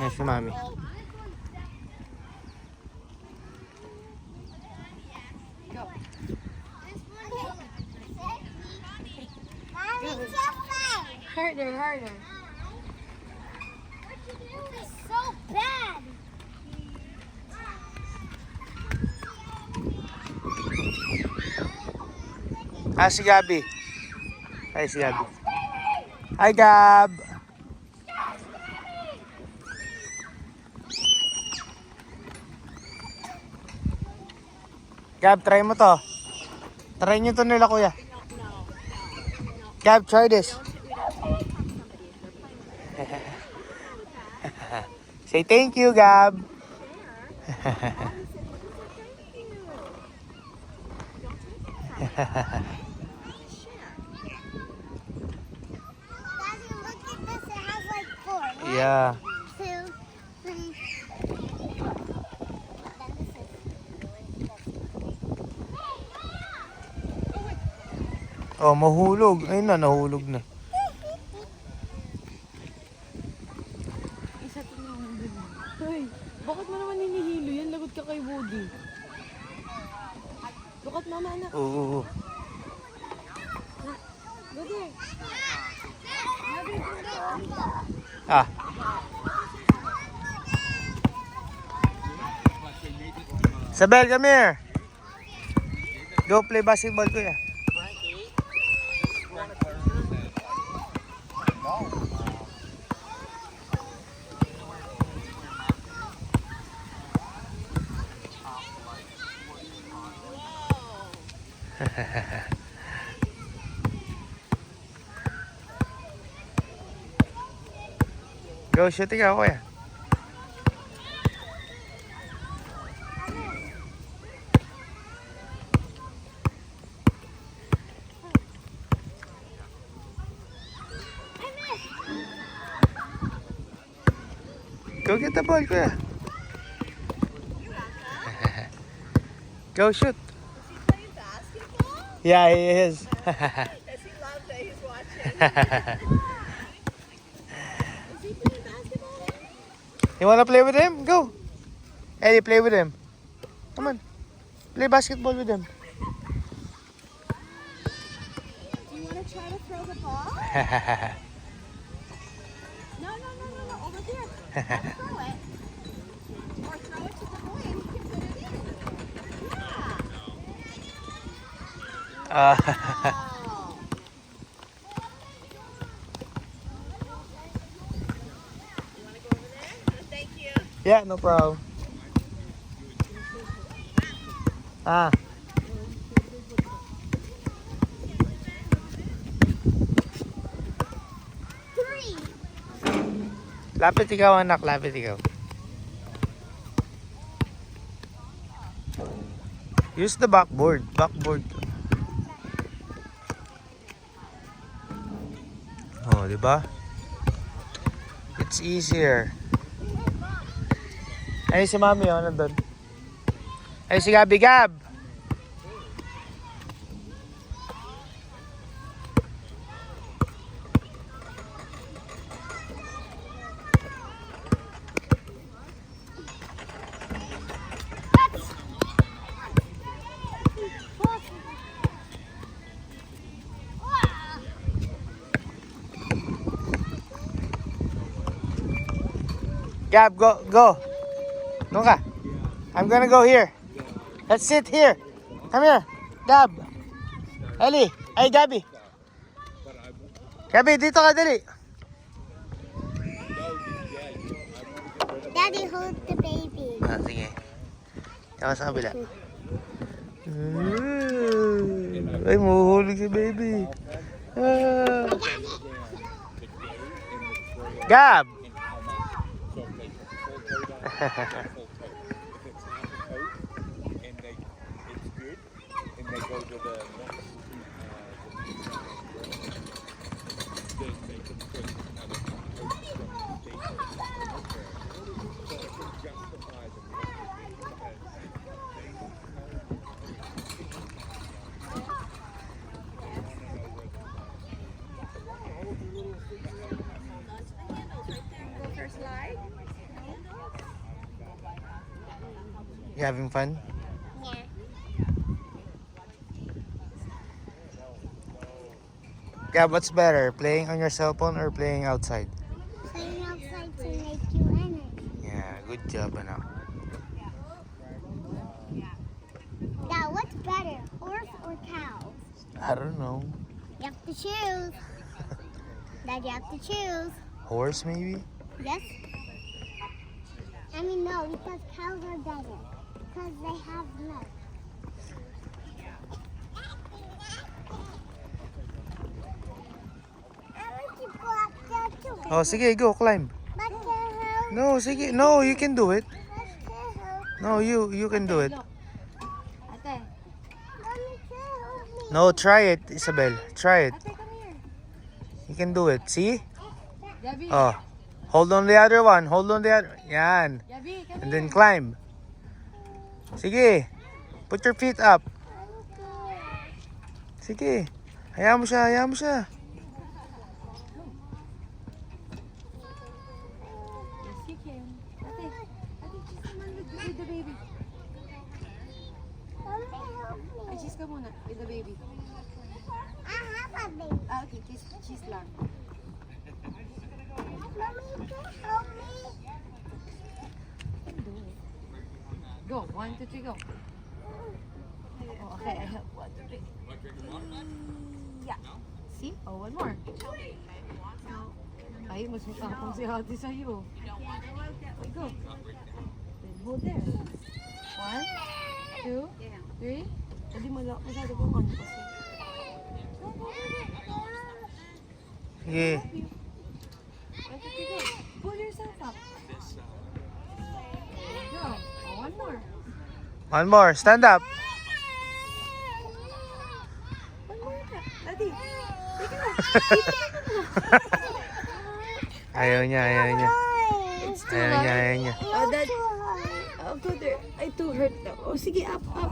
Ayan si Mami. Harder, harder. It's so bad. Si Gabi. Hi, si Gabi. Hi, Gab. Gab, try mo to. Try nyo to nila, kuya. Gab, try this. Say thank you, Gab. Daddy, look at this. It has like four. Yeah. 1, 2, 3. Oh, mahulog. Ayun na, nahulog na. Isa to na Hoy, bakit mo naman hinihilo yan? Lagot ka kay Woody. Bakit mama anak? Oo. Go there. Ah. Sabel, come here. Go play basketball, kuya. Go shooting ako, kuya. Go get the ball, kuya. Go shoot. Playing basketball? Yeah, he is. Does he love that he's watching? Is he playing basketball? You wanna play with him? Go. Eddie, play with him. Come on. Play basketball with him. Do you want to try to throw the ball? No, over there. Have him throw it. Or throw it to the boy and he can put it in. Yeah. Oh. You want to go over there? Thank you. Yeah, no problem. Ah. Three. Lapit ikaw, anak. Lapit ikaw. Use the backboard. Backboard. Oh, di ba? It's easier. Ay, si Mami, oh, nandun. Ay, si Gabi, Gab. Gab, go, go. Doon ka. I'm gonna go here. Let's sit here. Come here. Gab. Ellie. Ay, Gabi. Gabi, dito ka, dali. Daddy, hold the baby. Ah, sige. Tama sa kabila. Ay, mahuhulog si baby. Ah. Gab! Go for a slide. You having fun? Yeah. Gab, what's better? Playing on your cell phone or playing outside? Playing outside to make you energy. Yeah, good job, anak. Now, what's better, horse or cow? I don't know. You have to choose. Dad, you have to choose. Horse, maybe? Yes? I mean, no, because cows are better. Because they have milk. I want to go up there too. Oh, sige, go, climb. But the house, No, sige. No, you can do it. but the house. No, you can do it. Ate, Mommy, help me. No, try it, Isabel. Try it. ate, come here. You can do it. See? Gabby, Oh. Hold on the other one. Hold on the other. Yan. Gabby, come And here. then climb. Sige. Put your feet up. Sige. Hayaan mo siya, hayaan mo siya. Yes, you can. Ate, cheese naman with the baby. Mommy, help me. Ay, cheese ka muna with the baby. I have a baby. Ah, okay, cheese lang. Mommy, you can help me. Do it. Go, 1, 2, 3, go. Oh, okay, I help. 1, 2, 3. Yeah. See? Oh, one more. Ay, mas matapang si ate sa'yo. Okay, go. Then hold there. 1, 2, 3. Hindi masyado kong ano kasi. Sige. 1, 2, 3, go. Pull yourself up. There you go. Oh, one more. One more. Stand up. One more. Daddy. Take it off. Ayaw niya, ayaw niya. It's too Ayaw niya, hard. ayaw niya. Oh, that. I'll go there. I too hurt now. Oh, sige, up, up.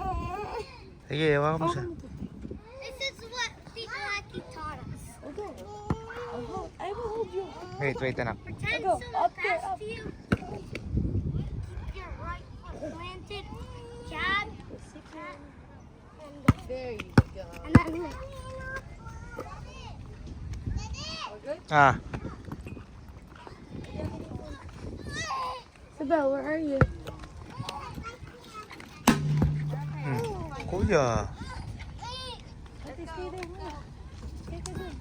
Sige, hawakan mo Oh, siya. This is what Tito Aki taught us. okay. I will hold you. Wait, anak. Pretend Go, someone up there, passed up. you. Keep your right foot planted. Jab. There you go. And then All good? Ah. Isabel, where are you? Kuya. Ate, stay there. Stay there.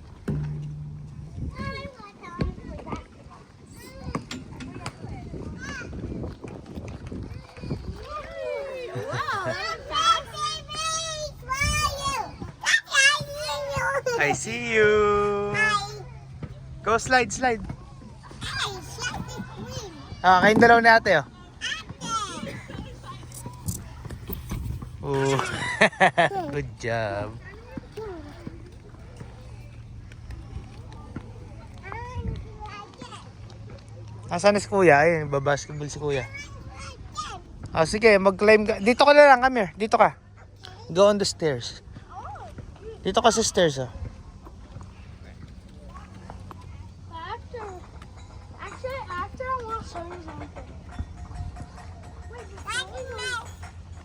I see you. Go slide, slide. Ah, kayong dalaw ni ate, oh. Oh. Good job. Asan si kuya? Ayun, babasketball si kuya. Ah, sige, mag-climb ka. Dito ka na lang, come here. Dito ka. Go on the stairs. Dito ka sa stairs, oh. After I want to show you something.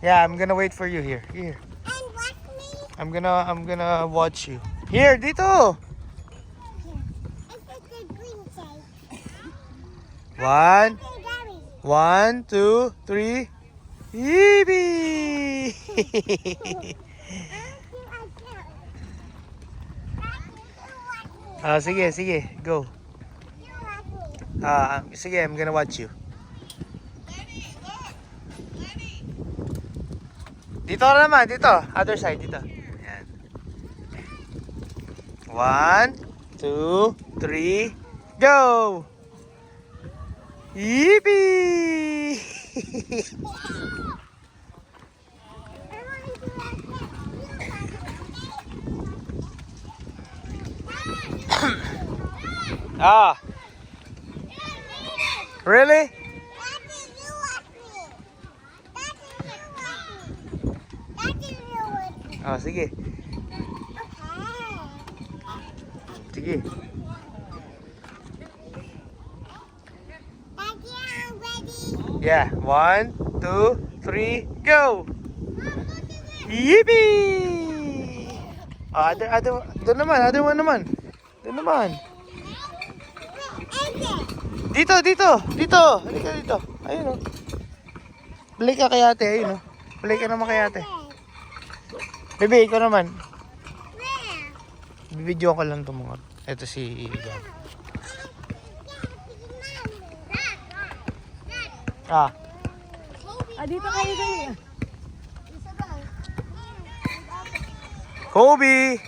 Yeah, I'm gonna wait for you here. Here. And watch me. I'm gonna watch you. Here, dito. It's just a green tape. 1, Hey, Daddy. 1, 2, 3. Yippee! Ah, sige, sige. Go. Ah, sige, I'm gonna watch you. Dito ka naman, dito. Other side, dito. Ayan. 1, 2, 3, go! Yippee! Ah, really? Ah, sige. Sige. Daddy, I'm Yeah. 1, 2, 3, go! Yippee! Doon naman, other one naman. Doon naman. Dito. Halika dito. Ayun, oh. Balik ka kay ate, ayun, oh. Balik ka naman kay ate. Bebe, ikaw naman. Bibidyo ko lang itong mga... Ito si Gab. Dito kayo kayo. Kobe!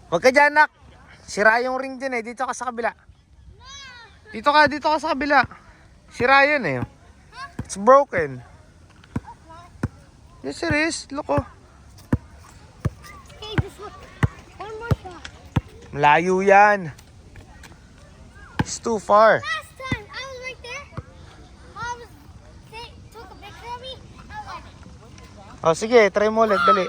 Huwag ka dyan, nak. Sira yung ring dyan eh. Dito ka sa kabila. Dito ka sa kabila. Sira yan eh. It's broken. Yes, it is. Look, oh. Okay, just look. One more shot. Malayo yan. It's too far. Last time, I was right there. Mom took a picture of me. I was like, Oh, sige. Try mo ulit. Dali. I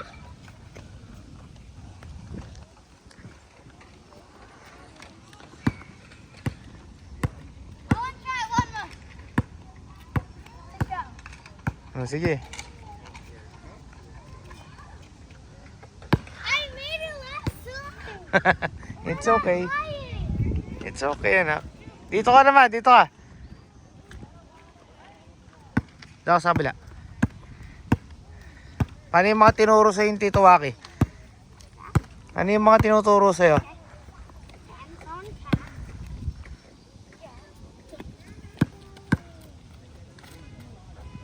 want to try one more. Let's go. Oh, sige. I made it last time. It's okay. It's okay, anak. Dito ka naman. Dito ka. Dito ka sa kabila. Paano yung mga tinuro sa'yo yung Tito Waki? Ano yung mga tinuturo sa'yo?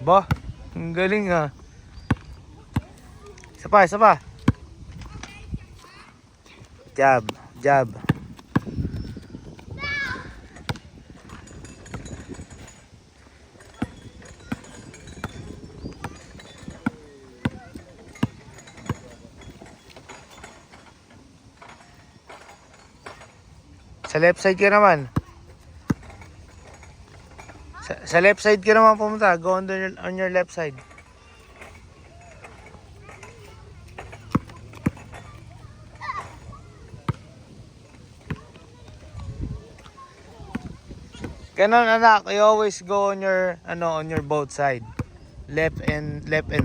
Ba, ang galing ah. Isa pa. Jab. Sa left side ka naman. Sa left side ka naman pumunta. Go on your left side. Ganon, anak. You always go on your both side. Left and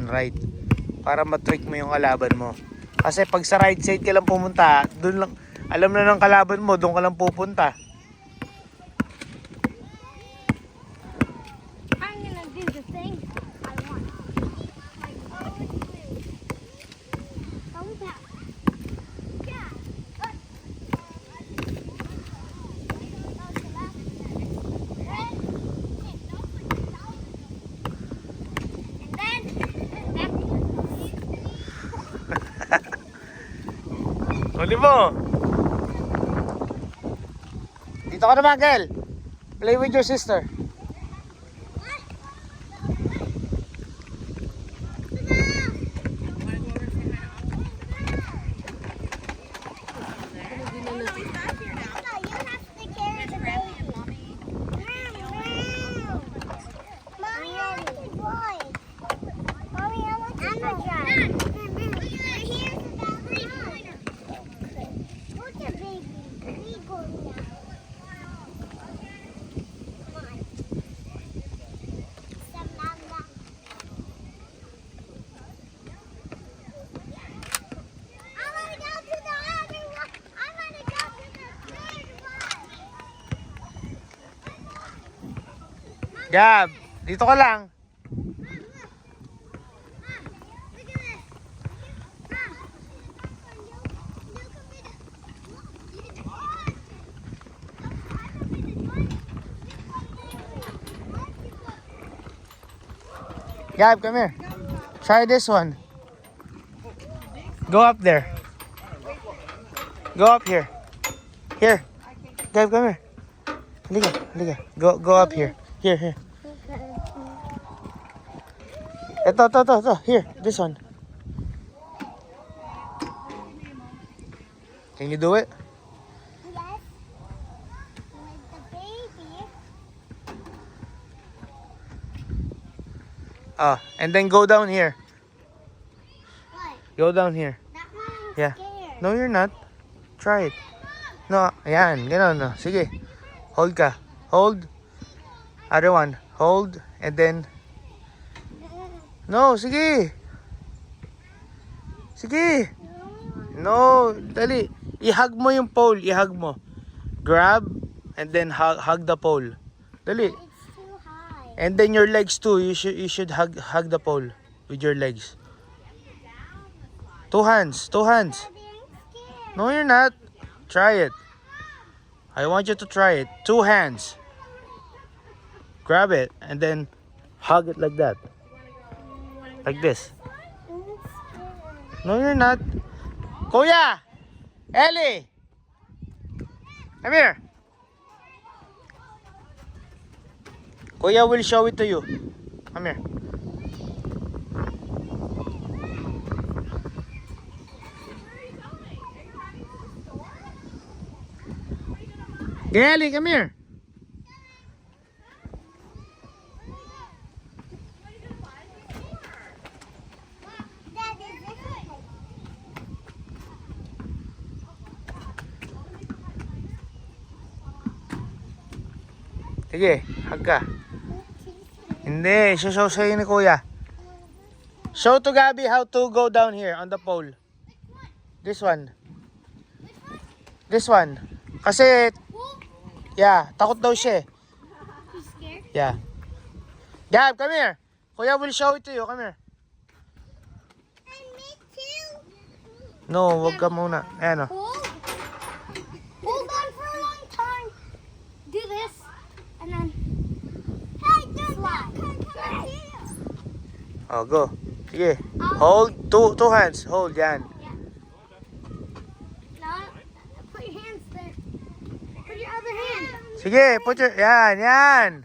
right. Para matrick mo yung kalaban mo. Kasi pag sa right side ka lang pumunta, doon lang alam na ng kalaban mo, doon ka lang pupunta. I'm gonna do the thing I want. Like, come back. Yeah. Huli mo. Dito ka naman, girl. Play with your sister. Gab, dito ka lang. Gab, come here. Try this one. Go up there. Go up here. Here. Gab, come here. Liga. Go up here. Here. Ito. Here, this one. Can you do it? Yes. Like the baby. And then go down here. What? Go down here. That one Yeah. scared. No, you're not. Try it. No, ayan. Ganun, no. Sige. Hold ka. Hold. Other one. Hold and then... No, sige. Sige. No, dali. I-hug mo yung pole. I-hug mo. Grab and then hug the pole. Dali. It's too high. And then your legs too. You should hug the pole with your legs. Two hands. Daddy, I'm scared. No, you're not. Try it. I want you to try it. Two hands. Grab it and then hug it like that. Like this. I'm scared. No, you're not. Kuya! Ellie! Come here. Kuya will show it to you. Come here. Ellie, come here. Daddy, this is Sige, hug ka. Hindi, show sa'yo ni Kuya. Show to Gabby how to go down here on the pole. This one. This one. Kasi, yeah, takot daw siya eh. You scared? Yeah. Gab, come here. Kuya will show it to you. Come here. And me too. No, wag ka muna. Ayan o. Hold. Hold on for a long time. Do this. And then. Hey, do that. Come here. Oh, go. Sige. Hold. Two hands. Hold, yan. Now, put your hands there. Put your other hand. Sige, put your... Yan.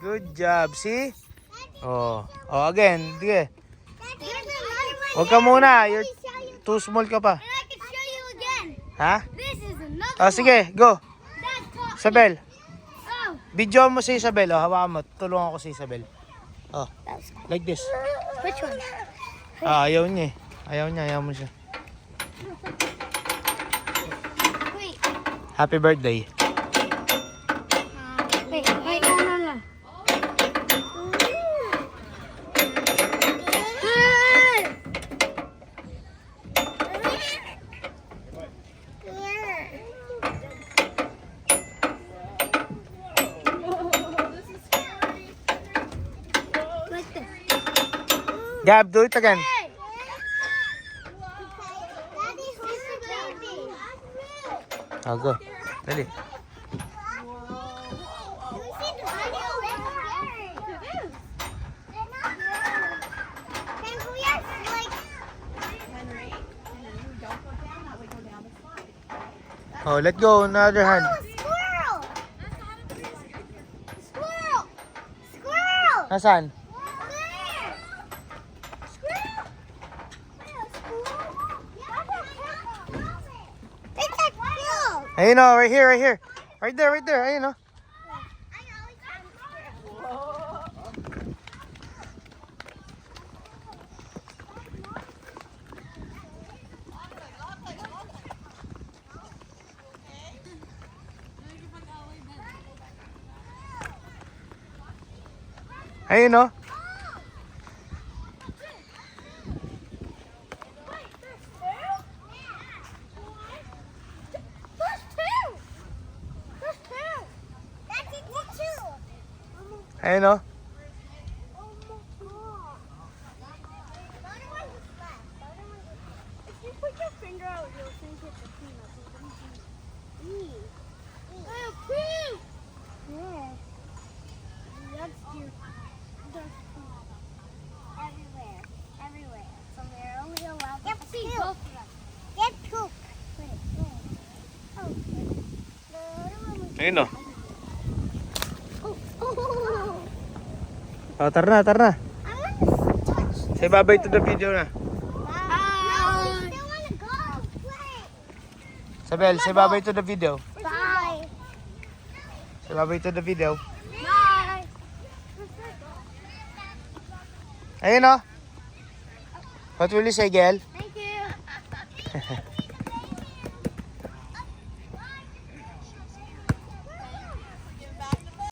Good job. See? Oh. Oh, again. Sige. Wag ka muna. You're too small ka pa. And I can show you again. Ha? This is another Oh, sige. Go. That's called. Isabel. Oh, Video mo si Isabel. Oh, hawakan mo. Tulungan ko si Isabel. Oh, that's like this. which one? Ah, ayaw niya eh. Ayaw mo siya. Wait. Happy birthday. Wait, no. Like this. Gab, do it again. Daddy, who's the baby? Oh, go. Dali. Oh, let go. Another hand. Squirrel! Squirrel! Squirrel! Nasaan? There! Squirrel! It's a squirrel! Ayun oh, right here. Right there. Ayun oh. Ayun oh. Ayun oh. If you put your finger out, you'll think it's a peanut. Oh, poop! Yeah. That's cute. Everywhere. So they're only allowed to see both of them. Get poop. Wait. Oh. The other one was... Ayun oh. Oh. Oh, tara na. I want to touch. Say bye-bye to the video na. No, we still want to go play. Isabel, say bye-bye to the video. Bye. Say bye-bye to the video. Bye. Ayun oh. What will you say, Gael? Thank you.